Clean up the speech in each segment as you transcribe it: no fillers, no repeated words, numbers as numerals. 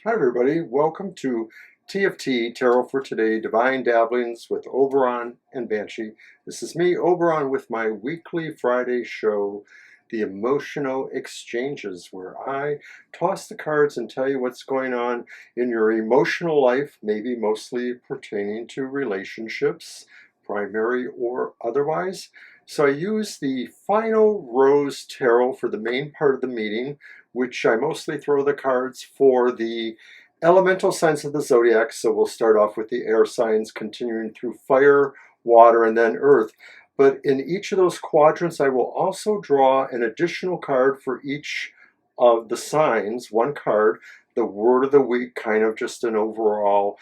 Hi everybody, welcome to TFT, Tarot for Today, Divine Dabblings with Oberon and Banshee. This is me, Oberon, with my weekly Friday show, The Emotional Exchanges, where I toss the cards and tell you what's going on in your emotional life, maybe mostly pertaining to relationships, primary or otherwise. So I use the Final Rose Tarot for the main part of the meeting, which I mostly throw the cards for the elemental signs of the Zodiac. So we'll start off with the air signs, continuing through fire, water, and then earth. But in each of those quadrants, I will also draw an additional card for each of the signs, one card, the word of the week, kind of just an overall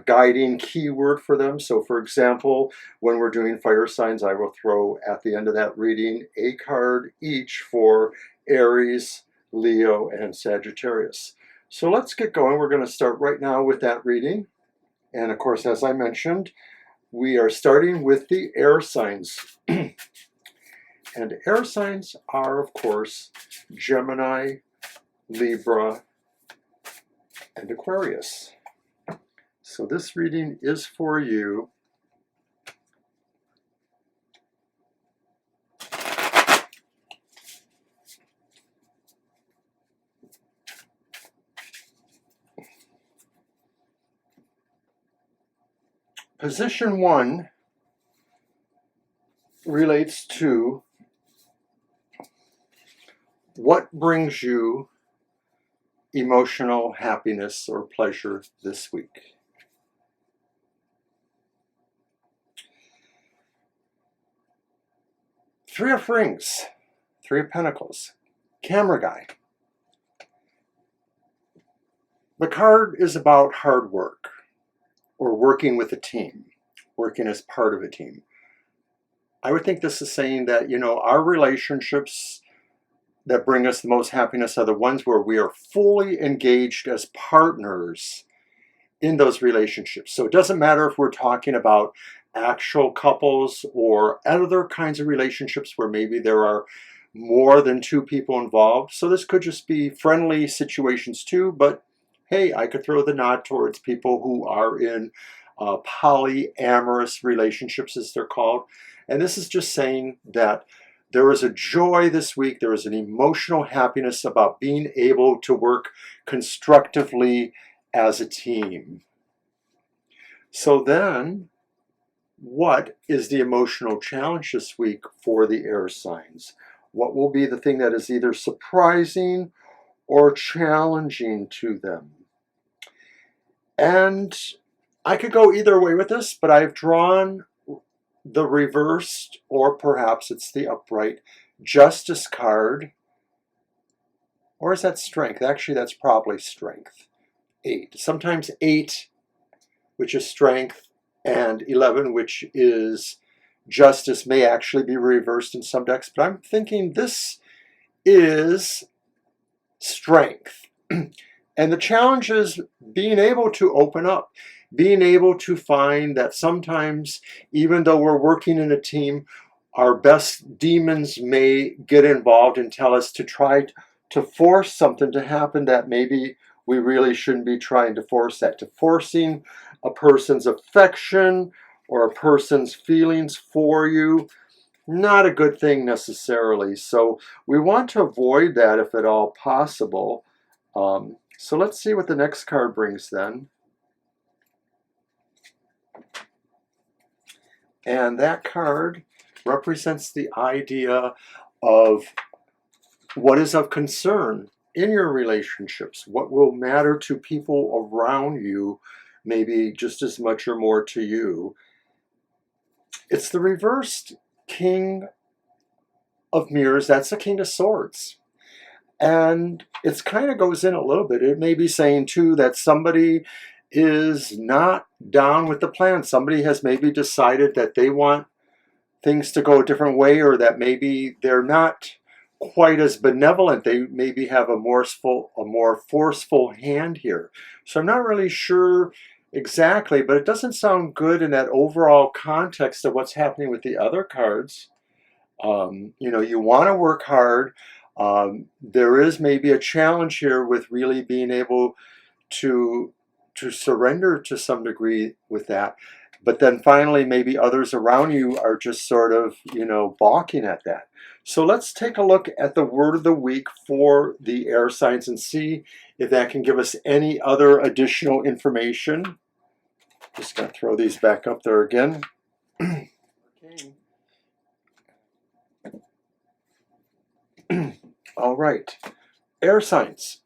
guiding keyword for them. So for example, when we're doing fire signs, I will throw at the end of that reading a card each for Aries, Leo, and Sagittarius. So let's get going. We're going to start right now with that reading. And of course, as I mentioned, we are starting with the air signs. And air signs are, of course, Gemini, Libra, and Aquarius. So this reading is for you. Position 1 relates to what brings you emotional happiness or pleasure this week. Three of Rings, Three of Pentacles, Camera Guy. The card is about hard work or working with a team, working as part of a team. I would think this is saying that, our relationships that bring us the most happiness are the ones where we are fully engaged as partners in those relationships. So it doesn't matter if we're talking about actual couples or other kinds of relationships where maybe there are more than two people involved. So this could just be friendly situations too, but hey, I could throw the nod towards people who are in polyamorous relationships, as they're called. And this is just saying that there is a joy this week, there is an emotional happiness about being able to work constructively as a team. So then, what is the emotional challenge this week for the air signs? What will be the thing that is either surprising or challenging to them? And I could go either way with this, but I've drawn the reversed, or perhaps it's the upright, Justice card. Or is that Strength? Actually, that's probably Strength. 8. Sometimes 8, which is Strength, and 11, which is Justice, may actually be reversed in some decks. But I'm thinking this is Strength. And the challenge is being able to open up, being able to find that sometimes, even though we're working in a team, our best demons may get involved and tell us to try to force something to happen that maybe we really shouldn't be trying to force that. To forcing a person's affection or a person's feelings for you, not a good thing necessarily. So we want to avoid that if at all possible. So let's see what the next card brings then. And that card represents the idea of what is of concern in your relationships, what will matter to people around you, maybe just as much or more to you. It's the reversed King of Mirrors. That's the King of Swords. And it kind of goes in a little bit. It may be saying too that somebody is not down with the plan. Somebody has maybe decided that they want things to go a different way, or that maybe they're not quite as benevolent. They maybe have a more forceful hand here. So I'm not really sure exactly, but it doesn't sound good in that overall context of what's happening with the other cards. You want to work hard. There is maybe a challenge here with really being able to surrender to some degree with that. But then finally, maybe others around you are just sort of, balking at that. So let's take a look at the word of the week for the air signs and see if that can give us any other additional information. Just going to throw these back up there again. All right. Air signs.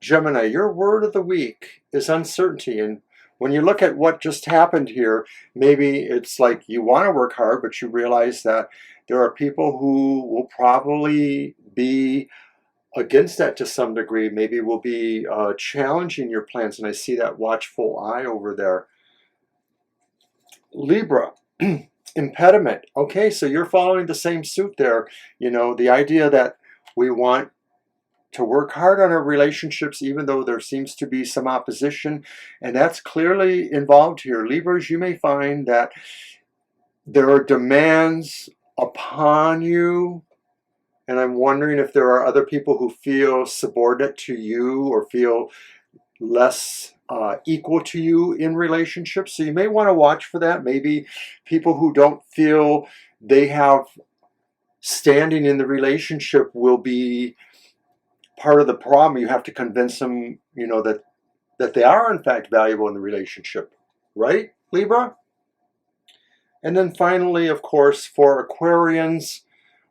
Gemini, your word of the week is uncertainty. And when you look at what just happened here, maybe it's like you want to work hard, but you realize that there are people who will probably be against that to some degree, maybe will be challenging your plans. And I see that watchful eye over there. Libra, impediment. Okay, so you're following the same suit there. The idea that we want to work hard on our relationships, even though there seems to be some opposition, and that's clearly involved here. Libras, you may find that there are demands upon you, and I'm wondering if there are other people who feel subordinate to you or feel less equal to you in relationships. So you may want to watch for that. Maybe people who don't feel they have standing in the relationship will be part of the problem. You have to convince them, that they are in fact valuable in the relationship, right, Libra? And then finally, of course, for Aquarians,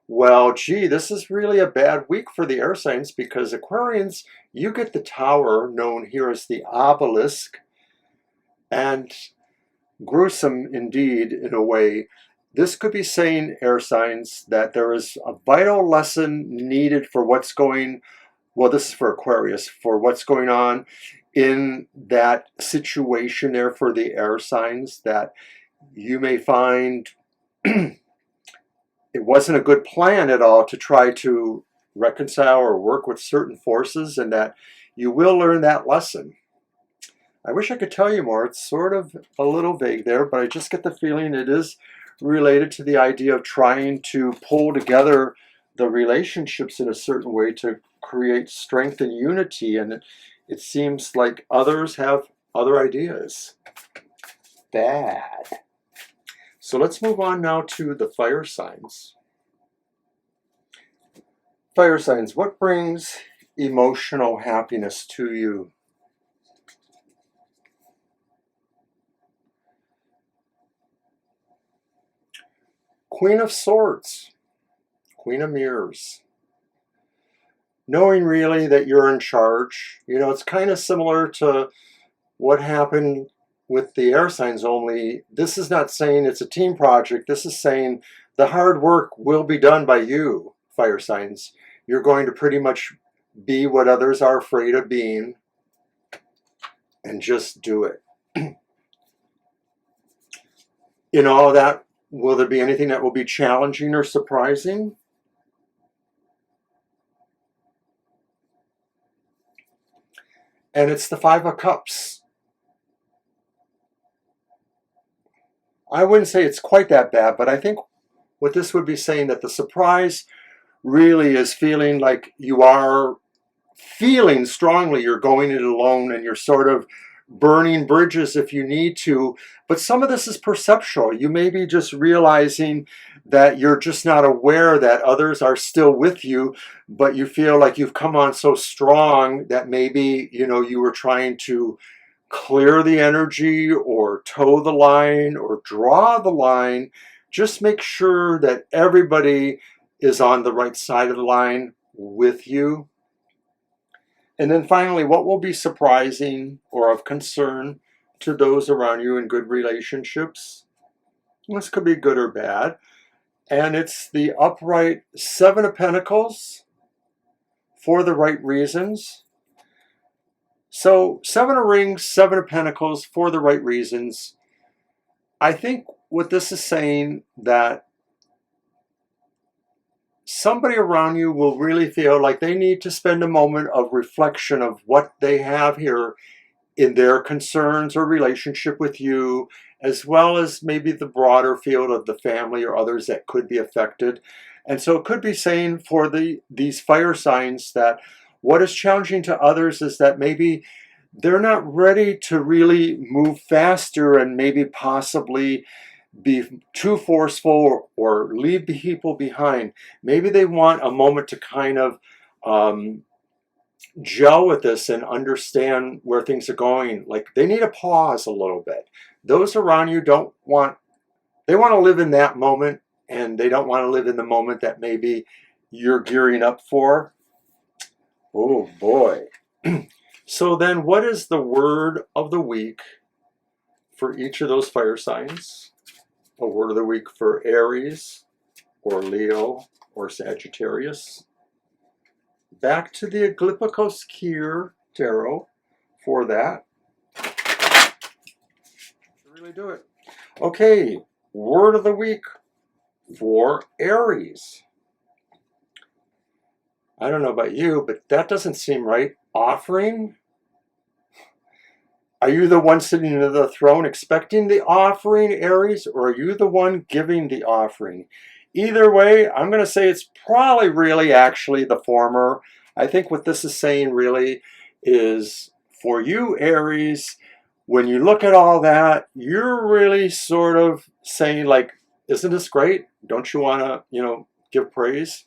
well, gee, this is really a bad week for the air signs, because Aquarians, you get the tower, known here as the obelisk, and gruesome indeed in a way. This could be saying, air signs, that there is a vital lesson needed for what's going, well, this is for Aquarius, for what's going on in that situation there for the air signs, that you may find it wasn't a good plan at all to try to reconcile or work with certain forces, and that you will learn that lesson. I wish I could tell you more. It's sort of a little vague there, but I just get the feeling it is related to the idea of trying to pull together the relationships in a certain way to create strength and unity, and it seems like others have other ideas. Bad. So let's move on now to the fire signs. Fire signs, what brings emotional happiness to you? Queen of Swords, Queen of Mirrors. Knowing really that you're in charge. It's kind of similar to what happened with the air signs, only this is not saying it's a team project. This is saying the hard work will be done by you, fire signs. You're going to pretty much be what others are afraid of being, and just do it. In all of that, will there be anything that will be challenging or surprising? And it's the Five of Cups. I wouldn't say it's quite that bad, but I think what this would be saying, that the surprise really is feeling like you are feeling strongly you're going it alone, and you're sort of burning bridges if you need to. But some of this is perceptual. You may be just realizing that you're just not aware that others are still with you, but you feel like you've come on so strong that maybe, you were trying to clear the energy or toe the line or draw the line. Just make sure that everybody is on the right side of the line with you. And then finally, what will be surprising or of concern to those around you in good relationships? This could be good or bad. And it's the upright Seven of Pentacles for the right reasons. So Seven of Rings, Seven of Pentacles for the right reasons. I think what this is saying, that somebody around you will really feel like they need to spend a moment of reflection of what they have here in their concerns or relationship with you, as well as maybe the broader field of the family or others that could be affected. And so it could be saying for these fire signs that What is challenging to others is that maybe they're not ready to really move faster and maybe possibly be too forceful or leave people behind. Maybe they want a moment to kind of gel with this and understand where things are going. Like they need a pause a little bit. Those around you don't want, they want to live in that moment, and they don't want to live in the moment that maybe you're gearing up for. Oh boy. So then what is the word of the week for each of those fire signs? A word of the week for Aries or Leo or Sagittarius. Back to the Egipicios Kier Tarot for that. Really do it. Okay, word of the week for Aries. I don't know about you, but that doesn't seem right. Offering? Are you the one sitting in the throne expecting the offering, Aries, or are you the one giving the offering? Either way, I'm going to say it's probably really actually the former. I think what this is saying really is for you, Aries, when you look at all that, you're really sort of saying like, isn't this great? Don't you want to, give praise?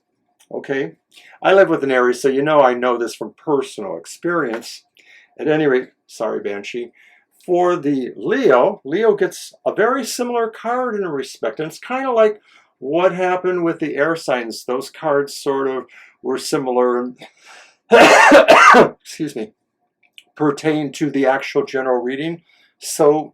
Okay. I live with an Aries, so I know this from personal experience. At any rate, sorry, Banshee. For the Leo gets a very similar card in a respect. And it's kind of like what happened with the air signs. Those cards sort of were similar, excuse me, pertain to the actual general reading. So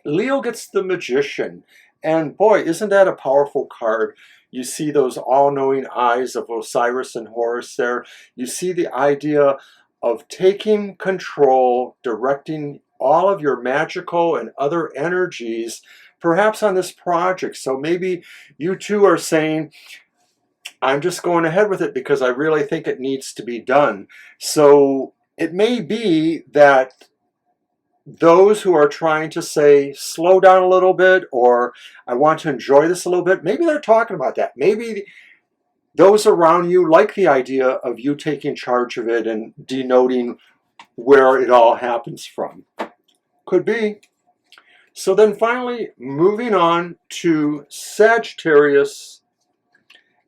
Leo gets the Magician. And boy, isn't that a powerful card? You see those all-knowing eyes of Osiris and Horus there. You see the idea of taking control, directing all of your magical and other energies, perhaps on this project. So maybe you two are saying, I'm just going ahead with it because I really think it needs to be done. So it may be that those who are trying to say, slow down a little bit, or I want to enjoy this a little bit, maybe they're talking about that. Maybe those around you like the idea of you taking charge of it and denoting where it all happens from. Could be. So then finally, moving on to Sagittarius.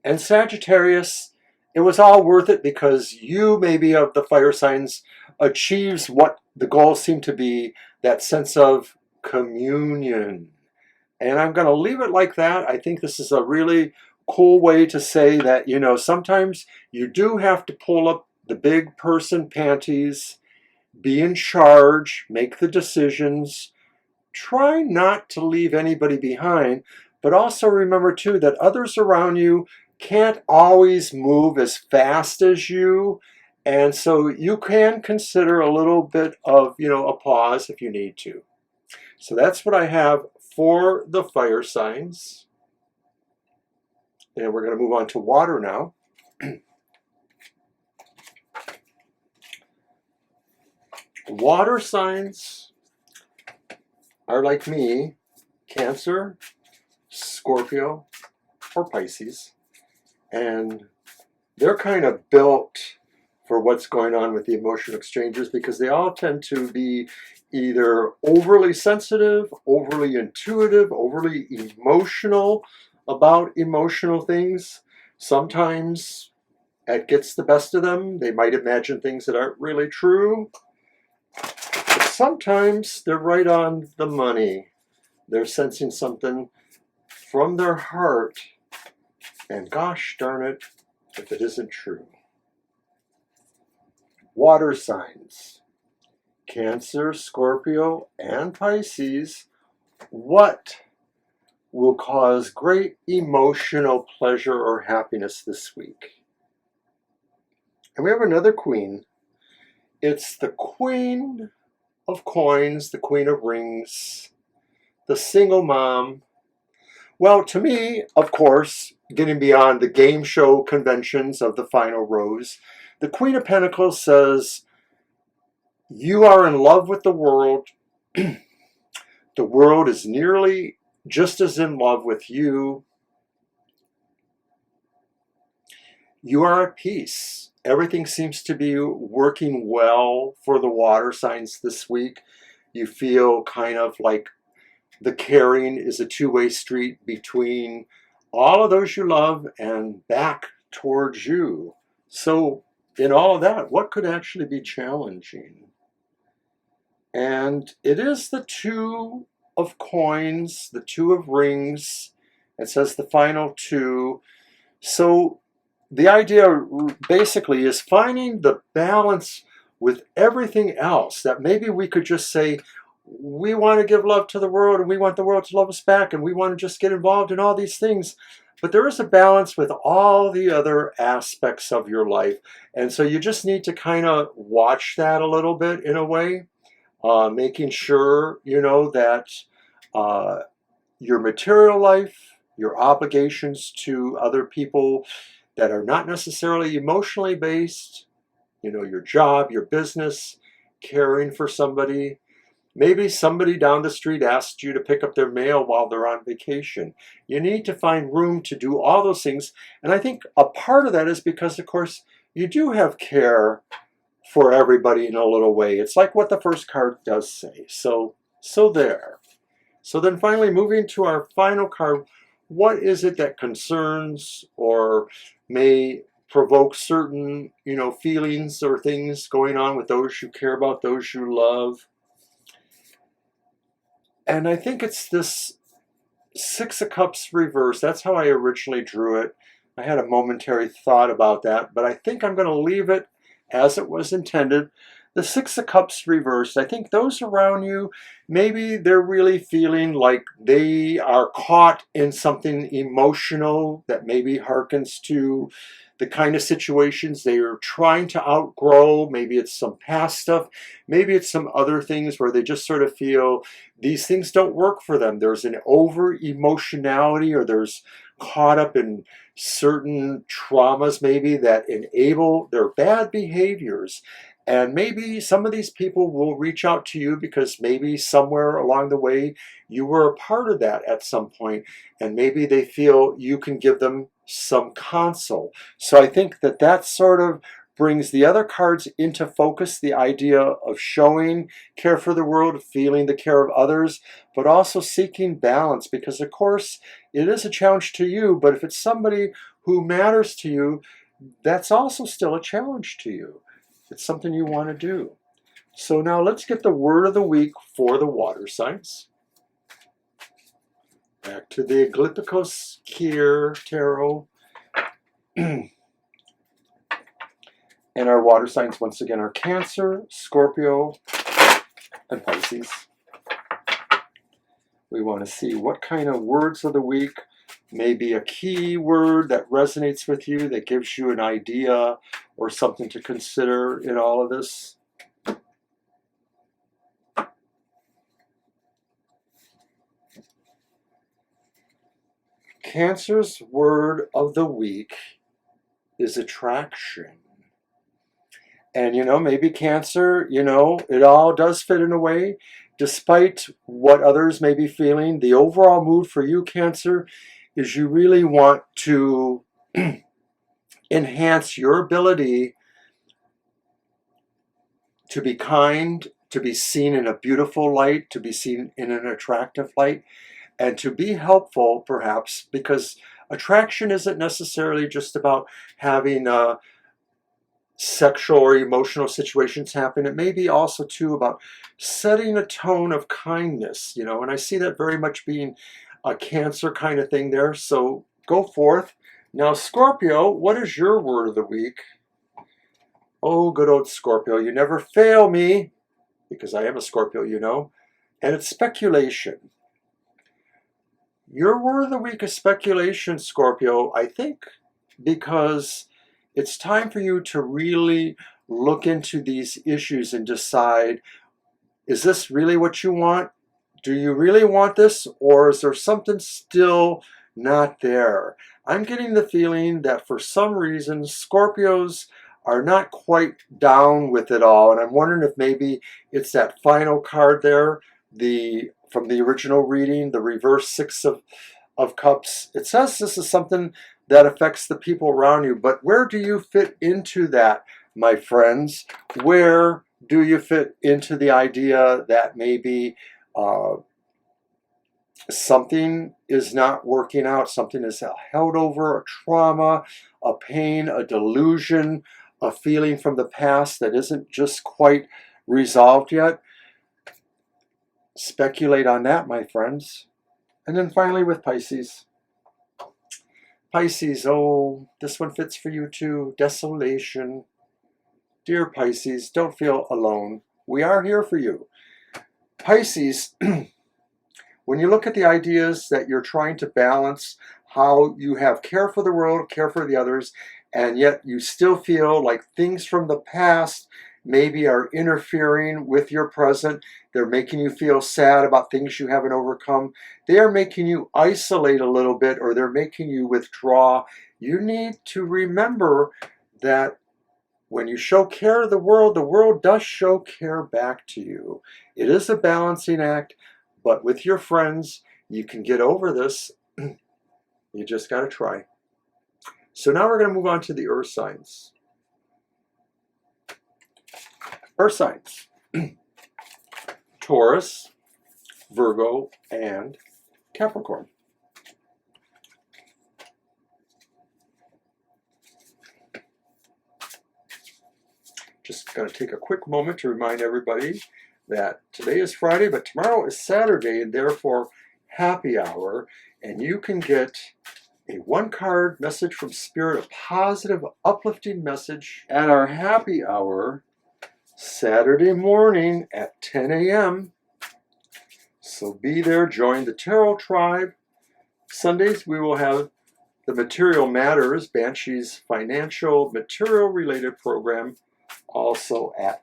And Sagittarius, it was all worth it because you, maybe of the fire signs, achieves what the goals seem to be, that sense of communion. And I'm going to leave it like that. I think this is a really cool way to say that, sometimes you do have to pull up the big person panties, be in charge, make the decisions, try not to leave anybody behind, but also remember too that others around you can't always move as fast as you, and so you can consider a little bit of, a pause if you need to. So that's what I have for the fire signs. And we're going to move on to water now. Water signs are like me, Cancer, Scorpio, or Pisces. And they're kind of built for what's going on with the emotional exchanges because they all tend to be either overly sensitive, overly intuitive, overly emotional about emotional things. Sometimes it gets the best of them. They might imagine things that aren't really true. But sometimes they're right on the money. They're sensing something from their heart. And gosh darn it, if it isn't true. Water signs. Cancer, Scorpio, and Pisces. What will cause great emotional pleasure or happiness this week? And we have another queen. It's the Queen of Coins, the Queen of Rings, the single mom. Well, to me, of course, getting beyond the game show conventions of the final rose, the Queen of Pentacles says, you are in love with the world. The world is nearly just as in love with you. You are at peace. Everything seems to be working well for the water signs this week. You feel kind of like the caring is a two-way street between all of those you love and back towards you. So in all of that, what could actually be challenging? And it is the Two of Coins, the Two of Rings. It says the final two. So the idea basically is finding the balance with everything else, that maybe we could just say, we want to give love to the world and we want the world to love us back and we want to just get involved in all these things. But there is a balance with all the other aspects of your life. And so you just need to kind of watch that a little bit in a way, making sure, you know, that your material life, your obligations to other people that are not necessarily emotionally based, you know, your job, your business, caring for somebody. Maybe somebody down the street asked you to pick up their mail while they're on vacation. You need to find room to do all those things. And I think a part of that is because, of course, you do have care for everybody in a little way. It's like what the first card does say. So there. So then finally, moving to our final card, what is it that concerns or may provoke certain, you know, feelings or things going on with those you care about, those you love? And I think it's this Six of Cups reverse. That's how I originally drew it. I had a momentary thought about that, but I think I'm going to leave it as it was intended. The Six of Cups reversed. I think those around you, maybe they're really feeling like they are caught in something emotional that maybe harkens to the kind of situations they are trying to outgrow. Maybe it's some past stuff. Maybe it's some other things where they just sort of feel these things don't work for them. There's an over emotionality, or there's caught up in certain traumas maybe that enable their bad behaviors. And maybe some of these people will reach out to you because maybe somewhere along the way you were a part of that at some point, and maybe they feel you can give them some console. So I think that that sort of brings the other cards into focus, the idea of showing care for the world, feeling the care of others, but also seeking balance, because of course it is a challenge to you, but if it's somebody who matters to you, that's also still a challenge to you. It's something you want to do. So now let's get the word of the week for the water signs. Back to the Egipicios Kier Tarot. And our water signs once again are Cancer, Scorpio, and Pisces. We want to see what kind of words of the week, maybe a key word that resonates with you, that gives you an idea or something to consider in all of this. Cancer's word of the week is attraction. And, you know, maybe Cancer, you know, it all does fit in a way. Despite what others may be feeling, the overall mood for you, Cancer, is you really want to enhance your ability to be kind, to be seen in a beautiful light, to be seen in an attractive light, and to be helpful, perhaps, because attraction isn't necessarily just about having sexual or emotional situations happen. It may be also, too, about setting a tone of kindness, you know, and I see that very much being a Cancer kind of thing there. So go forth. Now, Scorpio, what is your word of the week? Oh, good old Scorpio, you never fail me, because I am a Scorpio, you know, and it's speculation. Your word of the week is speculation, Scorpio, I think, because it's time for you to really look into these issues and decide, is this really what you want? Do you really want this? Or is there something still not there? I'm getting the feeling that for some reason, Scorpios are not quite down with it all. And I'm wondering if maybe it's that final card there, from the original reading, the reverse Six of Cups. It says this is something that affects the people around you. But where do you fit into that, my friends? Where do you fit into the idea that maybe something is not working out, something is held over, a trauma, a pain, a delusion, a feeling from the past that isn't just quite resolved yet? Speculate on that, my friends. And then finally with Pisces. Pisces, oh, this one fits for you too. Desolation. Dear Pisces, don't feel alone. We are here for you. Pisces, when you look at the ideas that you're trying to balance, how you have care for the world, care for the others, and yet you still feel like things from the past maybe are interfering with your present. They're making you feel sad about things you haven't overcome. They are making you isolate a little bit, or they're making you withdraw. You need to remember that when you show care of the world does show care back to you. It is a balancing act, but with your friends, you can get over this. You just got to try. So now we're going to move on to the earth signs. Earth signs. Taurus, Virgo, and Capricorn. Just going to take a quick moment to remind everybody that today is Friday, but tomorrow is Saturday, and therefore happy hour, and you can get a one-card message from Spirit, a positive, uplifting message at our happy hour Saturday morning at 10 a.m. So be there, join the Tarot Tribe. Sundays we will have the Material Matters, Banshee's financial material related program, also at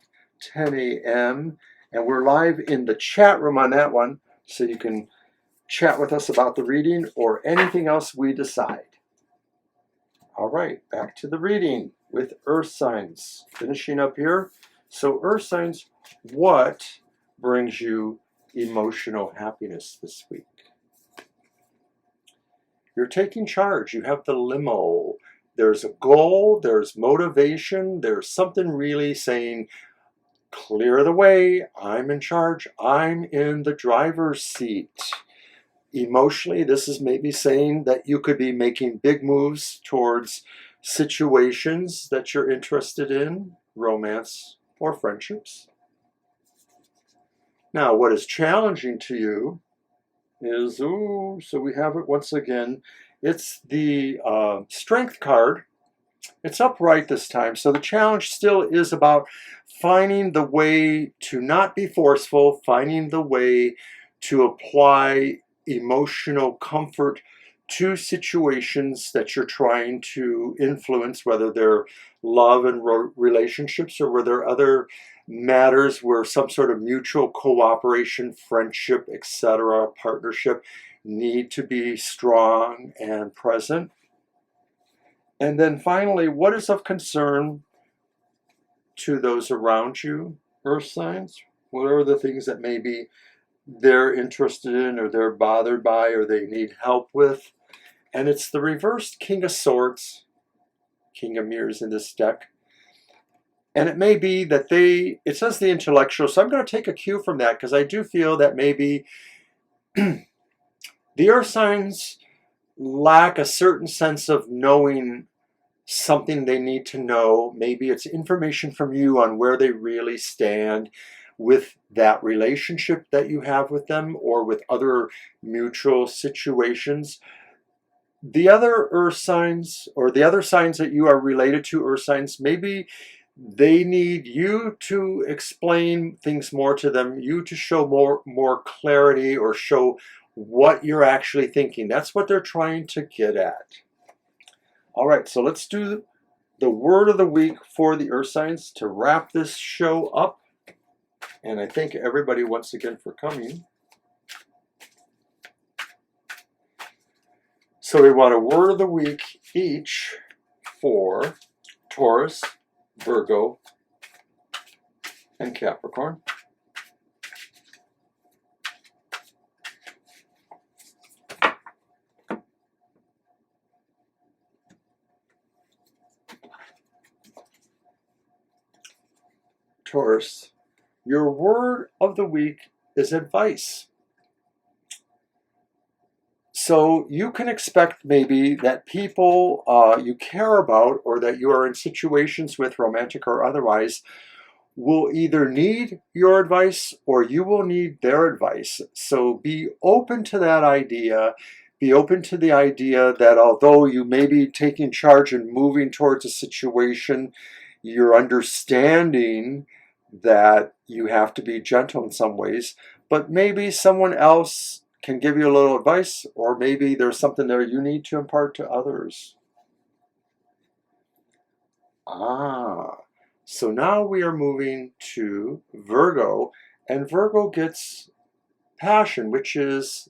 10 a.m. And we're live in the chat room on that one, so you can chat with us about the reading or anything else we decide. All right, back to the reading with earth signs. Finishing up here. So earth signs, what brings you emotional happiness this week? You're taking charge. You have the limo. There's a goal. There's motivation. There's something really saying, clear the way. I'm in charge. I'm in the driver's seat. Emotionally, this is maybe saying that you could be making big moves towards situations that you're interested in, romance or friendships. Now, what is challenging to you is, so we have it once again. It's the Strength card. It's upright this time. So the challenge still is about finding the way to not be forceful, finding the way to apply emotional comfort to situations that you're trying to influence, whether they're love and relationships or whether other matters where some sort of mutual cooperation, friendship, etc., partnership need to be strong and present. And then finally, what is of concern to those around you, earth signs? What are the things that maybe they're interested in or they're bothered by or they need help with? And it's the reversed King of Swords, King of Mirrors in this deck. And it may be that it says the intellectual, so I'm going to take a cue from that because I do feel that maybe the earth signs lack a certain sense of knowing something they need to know. Maybe it's information from you on where they really stand with that relationship that you have with them or with other mutual situations. The other earth signs or the other signs that you are related to, earth signs, maybe they need you to explain things more to them, you to show more clarity or show what you're actually thinking. That's what they're trying to get at. All right, so let's do the word of the week for the earth signs to wrap this show up. And I thank everybody once again for coming. So we want a word of the week each for Taurus, Virgo, and Capricorn. Taurus, your word of the week is advice. So you can expect maybe that people you care about or that you are in situations with, romantic or otherwise, will either need your advice or you will need their advice. So be open to that idea. Be open to the idea that although you may be taking charge and moving towards a situation, you're understanding that you have to be gentle in some ways, but maybe someone else can give you a little advice, or maybe there's something there you need to impart to others. So now we are moving to Virgo, and Virgo gets passion, which is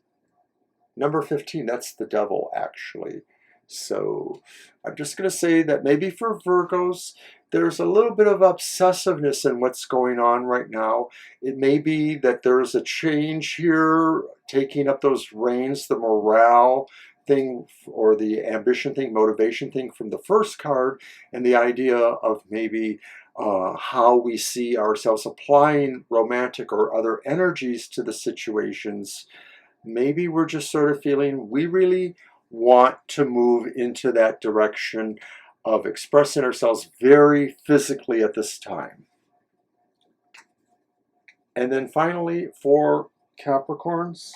number 15. That's the devil, actually. So I'm just going to say that maybe for Virgos, there's a little bit of obsessiveness in what's going on right now. It may be that there's a change here, taking up those reins, the morale thing or the ambition thing, motivation thing from the first card, and the idea of maybe how we see ourselves applying romantic or other energies to the situations. Maybe we're just sort of feeling we really want to move into that direction of expressing ourselves very physically at this time. And then finally, for Capricorns,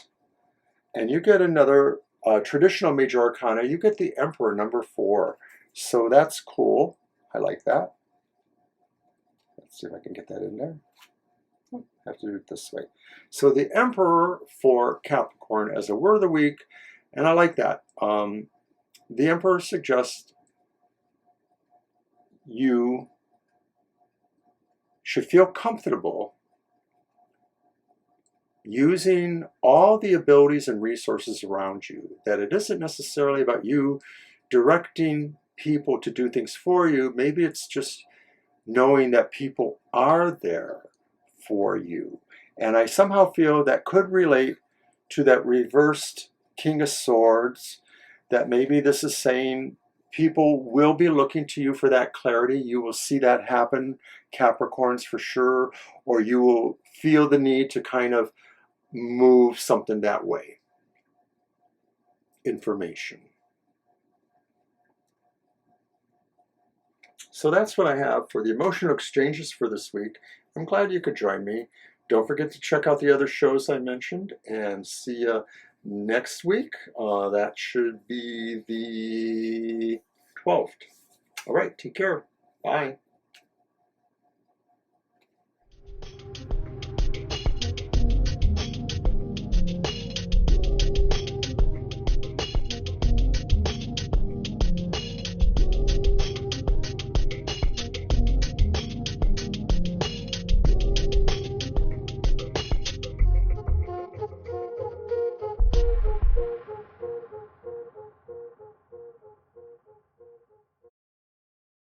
and you get another traditional major arcana, you get the Emperor, number 4. So that's cool. I like that. Let's see if I can get that in there. I have to do it this way. So the Emperor for Capricorn as a word of the week, and I like that. The Emperor suggests you should feel comfortable using all the abilities and resources around you, that it isn't necessarily about you directing people to do things for you. Maybe it's just knowing that people are there for you. And I somehow feel that could relate to that reversed King of Swords, that maybe this is saying people will be looking to you for that clarity. You will see that happen, Capricorns, for sure, or you will feel the need to kind of move something that way. Information. So that's what I have for the emotional exchanges for this week. I'm glad you could join me. Don't forget to check out the other shows I mentioned, and see you next week. That should be the 12th. All right, take care. Bye.